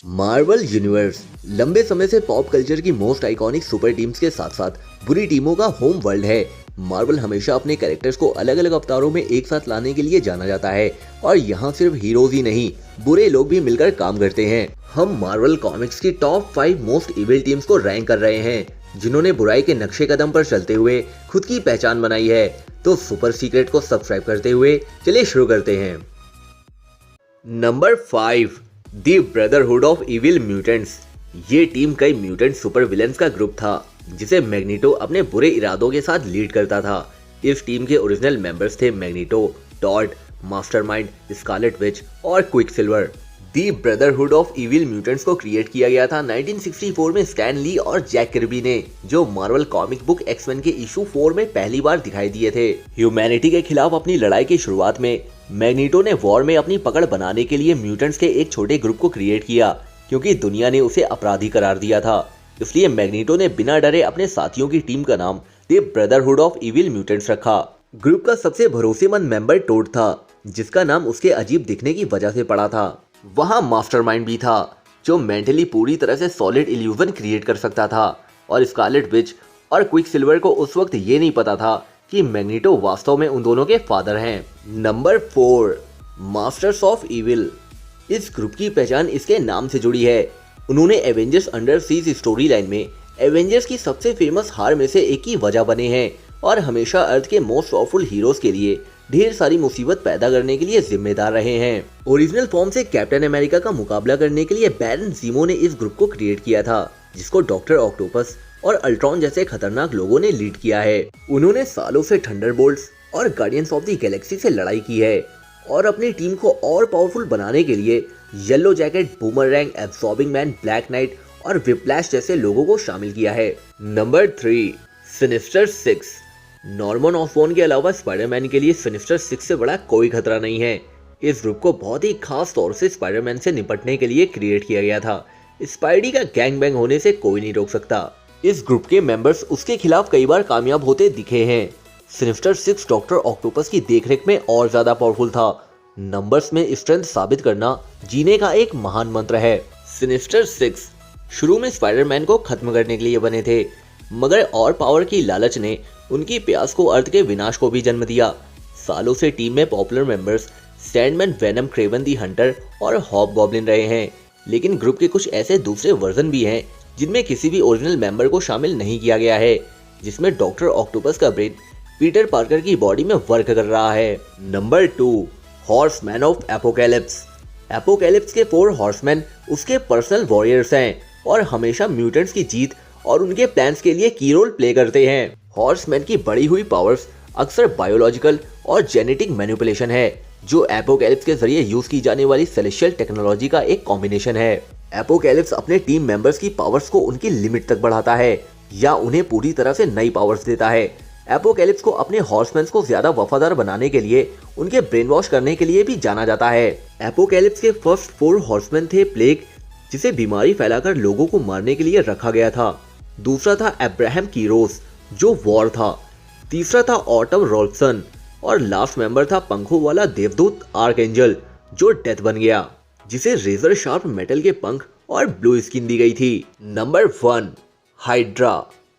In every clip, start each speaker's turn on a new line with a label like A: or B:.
A: Marvel universe लंबे समय से पॉप कल्चर की मोस्ट आइकॉनिक सुपर टीम्स के साथ साथ बुरी टीमों का होम वर्ल्ड है। मार्वल हमेशा अपने कैरेक्टर्स को अलग अलग अवतारों में एक साथ लाने के लिए जाना जाता है और यहाँ सिर्फ हीरोज ही नहीं, बुरे लोग भी मिलकर काम करते हैं। हम मार्वल कॉमिक्स की टॉप 5 मोस्ट इविल टीम्स को रैंक कर रहे हैं, जिन्होंने बुराई के नक्शे कदम पर चलते हुए खुद की पहचान बनाई है। तो सुपर सीक्रेट को सब्सक्राइब करते हुए चलिए शुरू करते हैं। Number 5, the brotherhood of evil mutants. ये टीम कई म्यूटेंट सुपर विलेंस का ग्रुप था, जिसे मैग्नीटो अपने बुरे इरादों के साथ लीड करता था। इस टीम के ओरिजिनल मेंबर्स थे Magneto, Toad, Mastermind, Scarlet Witch और Quicksilver. The brotherhood of evil mutants को क्रिएट किया गया था 1964 में स्टैन ली और जैक किर्बी ने, जो मार्वल कॉमिक बुक एक्स-मेन के इशू 4 में पहली बार दिखाई दिए थे। ह्यूमैनिटी के खिलाफ अपनी लड़ाई की शुरुआत में मैग्नीटो ने वॉर में अपनी पकड़ बनाने के लिए म्यूटेंट्स के एक छोटे ग्रुप को क्रिएट किया, क्योंकि दुनिया ने उसे अपराधी करार दिया था। इसलिए मैग्नीटो ने बिना डरे अपने साथियों की टीम का नाम the brotherhood of evil mutants रखा। ग्रुप का सबसे भरोसेमंद मेंबर टोड था, जिसका नाम उसके अजीब दिखने की वजह से पड़ा था। वहाँ मास्टरमाइंड भी था, जो मेंटली पूरी तरह से सॉलिड इल्यूजन क्रिएट कर सकता था, और स्कारलेट विच और क्विकसिल्वर को उस वक्त ये नहीं पता था कि मैग्नीटो वास्तव में उन दोनों के फादर हैं। Number 4, masters of evil. इस ग्रुप की पहचान इसके नाम से जुड़ी है। उन्होंने Avengers under seize story line में एवेंजर्स की सबसे फेमस हार में से एक की वजह बने हैं और हमेशा अर्थ के मोस्ट पावरफुल हीरोज के लिए ढेर सारी मुसीबत पैदा करने के लिए जिम्मेदार रहे हैं। ओरिजिनल फॉर्म से कैप्टन अमेरिका का मुकाबला करने के लिए बैरन ज़ीमो ने इस ग्रुप को क्रिएट किया था, जिसको डॉक्टर ऑक्टोपस और अल्ट्रॉन जैसे खतरनाक लोगों ने लीड किया है। उन्होंने सालों से थंडरबोल्ट्स और गार्डियंस ऑफ द गैलेक्सी से लड़ाई की है और अपनी टीम को और पावरफुल बनाने के लिए yellow jacket, boomerang, absorbing man, black night और विप्लैश जैसे लोगों को शामिल किया है। Number 3, sinister 6। नॉर्मन ऑसबॉर्न के अलावा स्पाइडरमैन के लिए सिनिस्टर 6 से बड़ा कोई खतरा नहीं है। इस ग्रुप को बहुत ही खास तौर से स्पाइडरमैन से निपटने के लिए क्रिएट किया गया था। स्पाइडी का गैंग बैंग होने से कोई नहीं रोक सकता। इस ग्रुप के मेंबर्स उसके खिलाफ कई बार कामयाब होते दिखे हैं। सिनिस्टर 6 डॉक्टर ऑक्टोपस की देखरेख में और ज्यादा पावरफुल था। नंबर्स में स्ट्रेंथ साबित करना जीने का एक महान मंत्र है। सिनिस्टर 6 शुरू में स्पाइडरमैन को खत्म करने के लिए बने थे, मगर और पावर की लालच ने उनकी प्यास को अर्थ के विनाश को भी जन्म दिया। सालों से टीम में popular members Sandman, Venom, Kraven the hunter और हॉबगॉब्लिन रहे हैं, लेकिन ग्रुप के कुछ ऐसे दूसरे वर्जन भी हैं जिनमें किसी भी ओरिजिनल मेंबर को शामिल नहीं किया गया है, जिसमें डॉक्टर ऑक्टोपस का ब्रेन पीटर पार्कर की बॉडी में वर्क कर रहा है। Number 2, horseman of apocalypse. Apocalypse के 4 हॉर्समैन उसके पर्सनल वॉरियर्स हैं और हमेशा म्यूटेंट्स की जीत और उनके प्लान्स के लिए की रोल प्ले करते हैं। हॉर्समैन की बढ़ी हुई पावर्स अक्सर बायोलॉजिकल और जेनेटिक मैनिपुलेशन है, जो एपोकैलिप्स के जरिए यूज की जाने वाली सेलेस्टियल टेक्नोलॉजी का एक कॉम्बिनेशन है। एपोकैलिप्स अपने टीम मेंबर्स की पावर्स को उनकी लिमिट तक बढ़ाता है या उन्हें पूरी तरह से नई पावर्स देता है। एपोकैलिप्स को अपने हॉर्समैन को ज्यादा वफादार बनाने के लिए उनके ब्रेन वॉश करने के लिए भी जाना जाता है। एपोकैलिप्स के फर्स्ट 4 हॉर्समैन थे प्लेग, जिसे बीमारी फैलाकर लोगों को मारने के लिए रखा गया था। दूसरा था अब्राहम कीरोस, जो वॉर था। तीसरा था ऑटम रोल्सन और लास्ट मेंबर था पंखों वाला देवदूत आर्कएंजल, जो डेथ बन गया, जिसे रेजर शार्प मेटल के पंख और ब्लू स्किन दी गई थी। Number 1, hydra.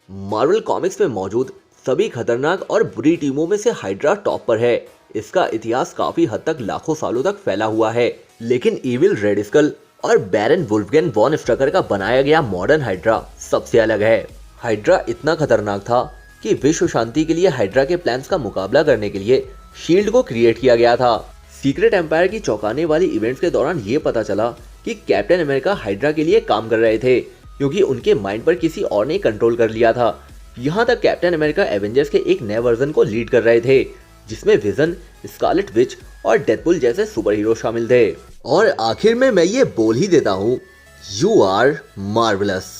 A: मार्वल कॉमिक्स में मौजूद सभी खतरनाक और बुरी टीमों में से हाइड्रा टॉप पर है। इसका इतिहास काफी हद तक लाखों सालों तक फैला हुआ है, लेकिन इविल रेड स्कल और बैरन वुल्फगैंग वॉन स्ट्रकर का बनाया गया मॉडर्न हाइड्रा सबसे अलग है। हाइड्रा इतना खतरनाक था कि विश्व शांति के लिए हाइड्रा के प्लान्स का मुकाबला करने के लिए शील्ड को क्रिएट किया गया था। सीक्रेट एम्पायर की चौंकाने वाली इवेंट्स के दौरान ये पता चला कि कैप्टन अमेरिका हाइड्रा के लिए काम कर रहे थे, क्योंकि उनके माइंड पर किसी और ने कंट्रोल कर लिया था। यहाँ तक कैप्टन अमेरिका एवेंजर्स के एक नए वर्जन को लीड कर रहे थे, जिसमें विजन, स्कारलेट विच और डेडपुल जैसे सुपर हीरो शामिल थे। और आखिर में मैं ये बोल ही देता हूँ, यू आर मार्वलस।